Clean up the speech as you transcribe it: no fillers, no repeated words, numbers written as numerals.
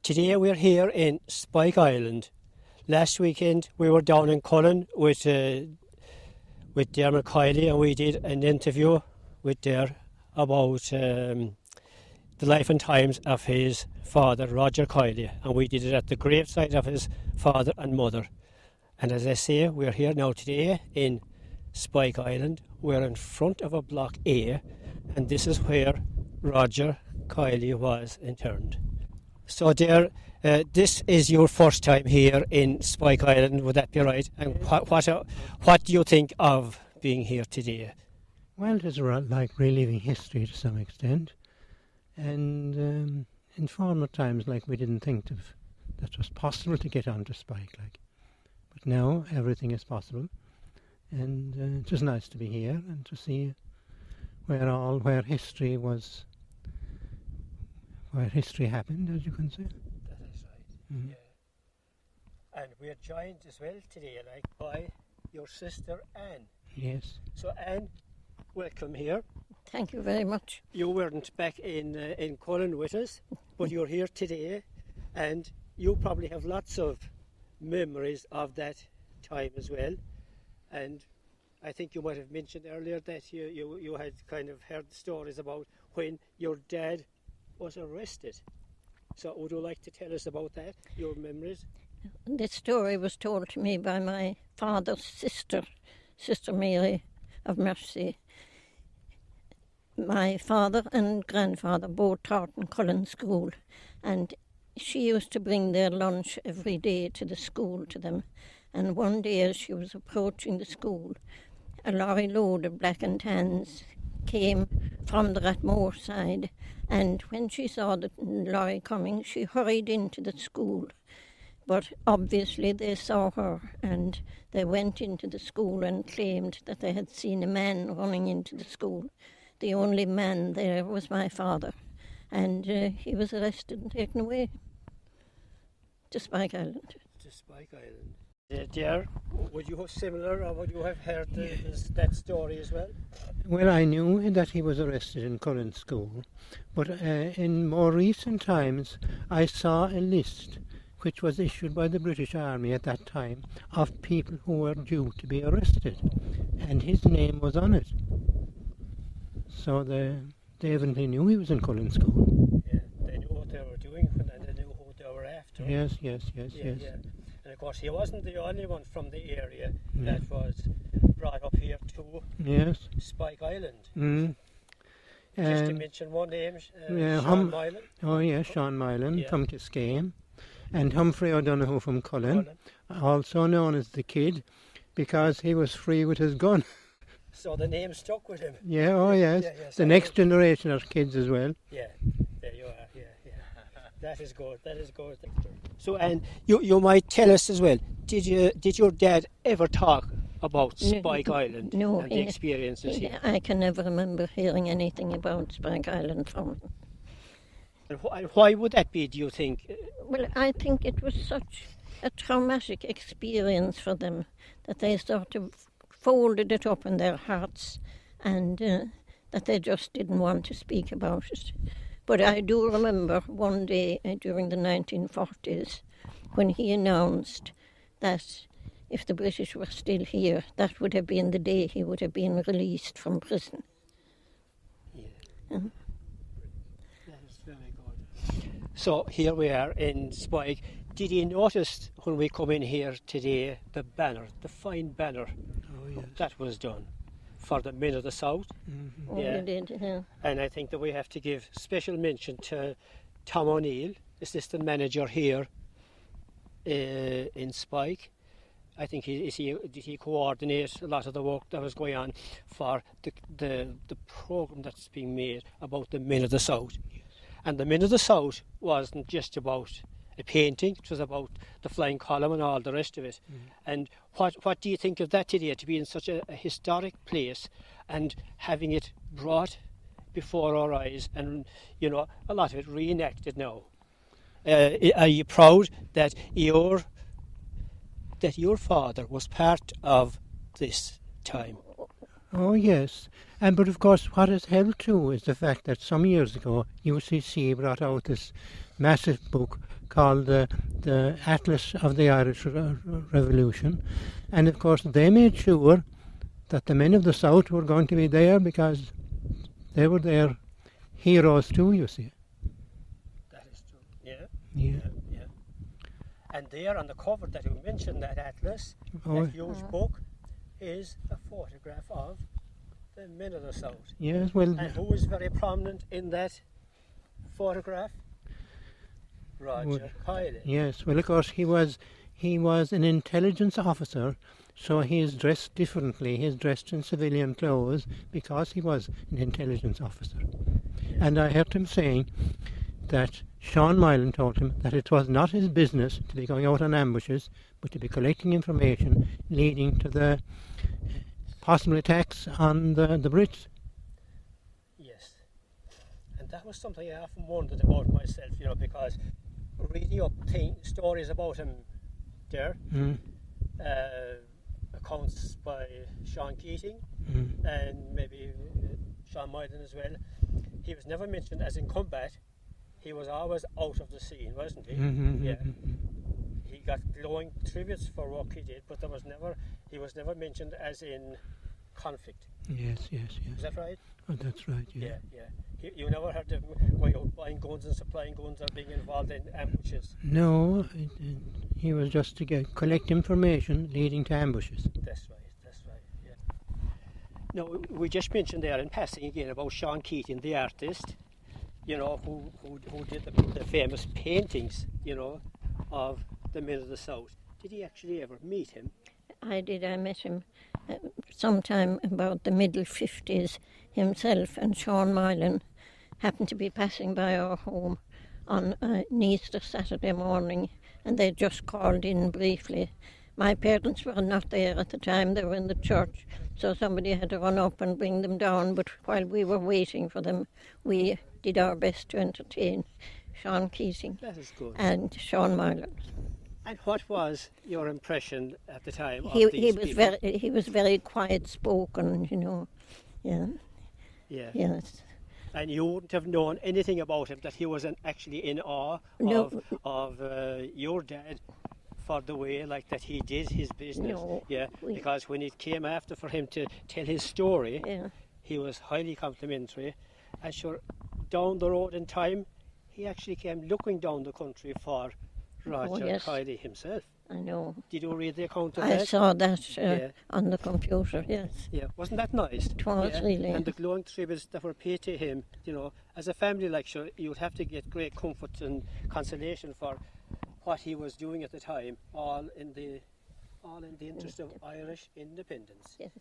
Today we're here in Spike Island. Last weekend we were down in Cullen with Diarmuid Kiely, and we did an interview with Diar about the life and times of his father, Roger Kiely, and we did it at the graveside of his father and mother. And as I say, we're here now today in Spike Island. We're in front of a block A, and this is where Roger Kiely was interned. So Diar, this is your first time here in Spike Island, would that be right? And what do you think of being here today? Well, it is like reliving history to some extent. And in former times, we didn't think that was possible to get onto Spike, But now everything is possible. And it was nice to be here and to see where history was. Where history happened, as you can say. That is right, yeah. And we're joined as well today, by your sister Anne. Yes. So Anne, welcome here. Thank you very much. You weren't back in Cullen with us, but you're here today, and you probably have lots of memories of that time as well. And I think you might have mentioned earlier that you had kind of heard stories about when your dad was arrested. So would you like to tell us about that, your memories? This story was told to me by my father's sister, Sister Mary of Mercy. My father and grandfather both taught in Cullen School, and she used to bring their lunch every day to the school to them. And one day as she was approaching the school, a lorry load of black and tans came from the Rathmore side, and when she saw the lorry coming, she hurried into the school. But obviously they saw her, and they went into the school and claimed that they had seen a man running into the school. The only man there was my father, and he was arrested and taken away to Spike Island. To Spike Island. Diar, would you have similar, or would you have heard that story as well? Well, I knew that he was arrested in Cullen School, but in more recent times I saw a list which was issued by the British Army at that time of people who were due to be arrested, and his name was on it. So they evidently knew he was in Cullen School. Yeah, they knew what they were doing and they knew who they were after. Yes. Yeah. And of course he wasn't the only one from the area that was brought up here to Spike Island. Just to mention one name, Sean Mylan. Oh yes, Sean Mylan from Kiskane, and Humphrey O'Donoghue from Cullen, also known as the Kid, because he was free with his gun. So the name stuck with him. Yeah, oh yes. The next generation are kids as well. Yeah, there you are, yeah. That is good. So, and you might tell us as well, did your dad ever talk about Spike Island and the experiences here? I can never remember hearing anything about Spike Island from him. And why would that be, do you think? Well, I think it was such a traumatic experience for them that they sort of folded it up in their hearts, and that they just didn't want to speak about it. But I do remember one day during the 1940s when he announced that if the British were still here, that would have been the day he would have been released from prison. Yeah. That is very good. So here we are in Spike. Did you notice when we come in here today the banner, the fine banner that was done for the Men of the South? Mm-hmm. Yeah. We did, yeah. And I think that we have to give special mention to Tom O'Neill, assistant manager here in Spike. I think he coordinates a lot of the work that was going on for the programme that's being made about the Men of the South. And the Men of the South wasn't just about a painting, it was about the flying column and all the rest of it. And what do you think of that today, to be in such a historic place and having it brought before our eyes and, a lot of it reenacted now? Are you proud that your father was part of this time? Oh yes, but of course what has helped too is the fact that some years ago UCC brought out this massive book called the Atlas of the Irish Revolution, and of course they made sure that the men of the South were going to be there because they were their heroes too, you see. That is true. Yeah. Yeah. And there on the cover that you mentioned, that atlas, Oh, that huge book, is a photograph of the men of the South. yes, well, And who is very prominent in that photograph? Roger Kiely. yes, well, of course he was an intelligence officer, so he is dressed differently. He is dressed in civilian clothes because he was an intelligence officer. Yes. And I heard him saying that Sean Mylan told him that it was not his business to be going out on ambushes, but to be collecting information leading to the possible attacks on the Brits. Yes. And that was something I often wondered about myself, because reading up stories about him there, accounts by Sean Keating and maybe Sean Mylan as well, he was never mentioned as in combat. He was always out of the scene, wasn't he? Yeah. He got glowing tributes for work he did, but he was never mentioned as in conflict. Yes. Is that right? Oh, that's right, yeah. You never heard of him going out buying guns and supplying guns or being involved in ambushes? No, he was just to collect information leading to ambushes. That's right, yeah. Now, we just mentioned there in passing again about Sean Keating, the artist, who did the famous paintings, of the men of the South. Did he actually ever meet him? I did. I met him sometime about the middle 50s himself, and Sean Mylan happened to be passing by our home on an Easter Saturday morning, and they just called in briefly. My parents were not there at the time, they were in the church, so somebody had to run up and bring them down, but while we were waiting for them, we did our best to entertain Sean Keating and Sean Mylan. And what was your impression at the time of He these was people? he was very quiet spoken, Yeah. Yes. And you wouldn't have known anything about him, that he was actually in awe of your dad for the way that he did his business. No, because when it came after for him to tell his story, Yeah. he was highly complimentary. And sure, down the road in time, he actually came looking down the country for Roger Kiely himself. I know. Did you read the account of I that? saw that on the computer, yes. Yeah, wasn't that nice? It was really. And the glowing tributes that were paid to him, as a family lecture, you'd have to get great comfort and consolation for what he was doing at the time, all in the interest of Irish independence. Yes.